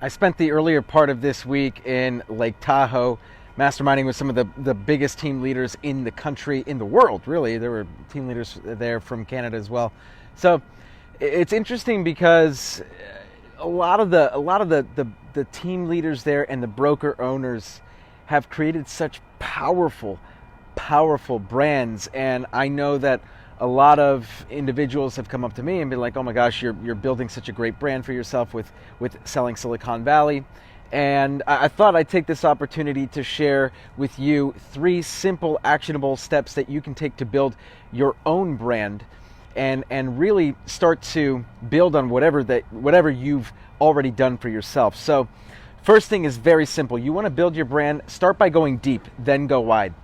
I spent the earlier part of this week in Lake Tahoe, masterminding with some of the biggest team leaders in the country, in the world, really. There were team leaders there from Canada as well. So it's interesting because a lot of the team leaders there and the broker owners have created such powerful brands, and I know that a lot of individuals have come up to me and been like, "Oh my gosh, you're building such a great brand for yourself with selling Silicon Valley." And I thought I'd take this opportunity to share with you 3 simple, actionable steps that you can take to build your own brand and really start to build on whatever you've already done for yourself. So, first thing is very simple. You want to build your brand, start by going deep, then go wide.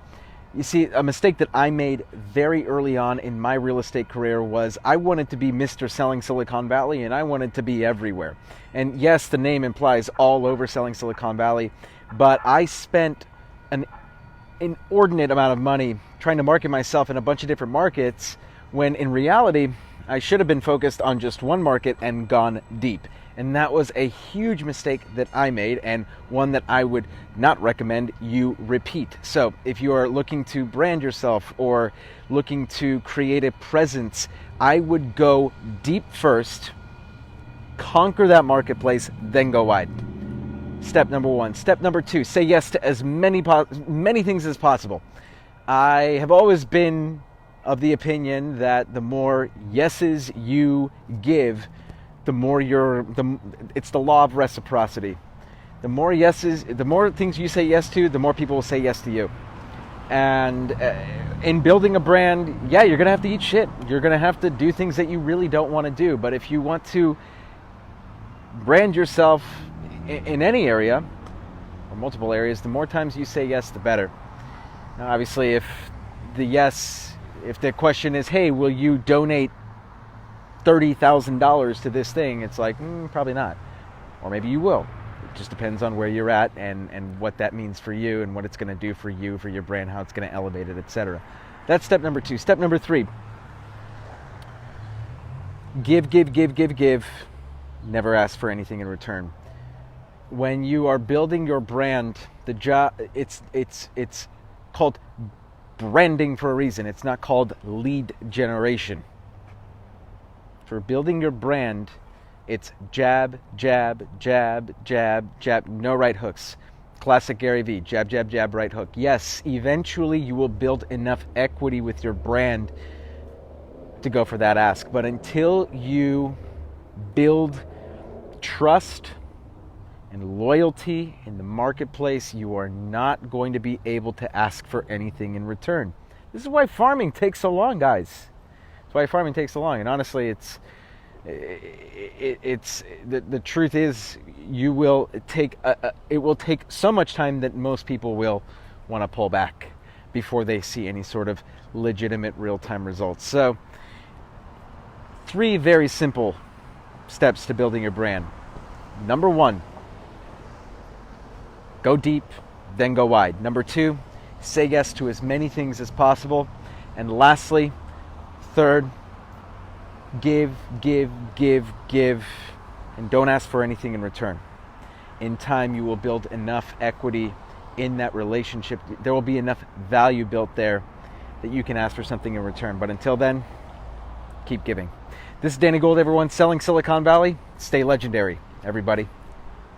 You see, a mistake that I made very early on in my real estate career was I wanted to be Mr. Selling Silicon Valley, and I wanted to be everywhere. And yes, the name implies all over selling Silicon Valley, but I spent an inordinate amount of money trying to market myself in a bunch of different markets, when in reality, I should have been focused on just one market and gone deep. And that was a huge mistake that I made, and one that I would not recommend you repeat. So if you are looking to brand yourself or looking to create a presence, I would go deep first, conquer that marketplace, then go wide. Step number 1. Step number 2, say yes to as many things as possible. I have always been of the opinion that the more yeses you give, the more it's the law of reciprocity. The more yeses, the more things you say yes to, the more people will say yes to you. And in building a brand, yeah, you're going to have to eat shit. You're going to have to do things that you really don't want to do. But if you want to brand yourself in any area, or multiple areas, the more times you say yes, the better. Now, obviously, if the question is, hey, will you donate $30,000 to this thing, it's like, probably not. Or maybe you will. It just depends on where you're at and what that means for you and what it's going to do for you, for your brand, how it's going to elevate it, etc. That's step number 2. Step number 3. Give. Never ask for anything in return. When you are building your brand, it's called branding for a reason. It's not called lead generation. For building your brand, it's jab, no right hooks. Classic Gary Vee, jab, right hook. Yes, eventually you will build enough equity with your brand to go for that ask. But until you build trust and loyalty in the marketplace, you are not going to be able to ask for anything in return. This is why farming takes so long, guys. That's why farming takes so long. And honestly, it's the truth is, it will take so much time that most people will want to pull back before they see any sort of legitimate real-time results. So 3 very simple steps to building your brand. Number 1, go deep, then go wide. Number 2, say yes to as many things as possible. And lastly, 3rd, give, and don't ask for anything in return. In time, you will build enough equity in that relationship. There will be enough value built there that you can ask for something in return. But until then, keep giving. This is Danny Gould, everyone. Selling Silicon Valley. Stay legendary, everybody.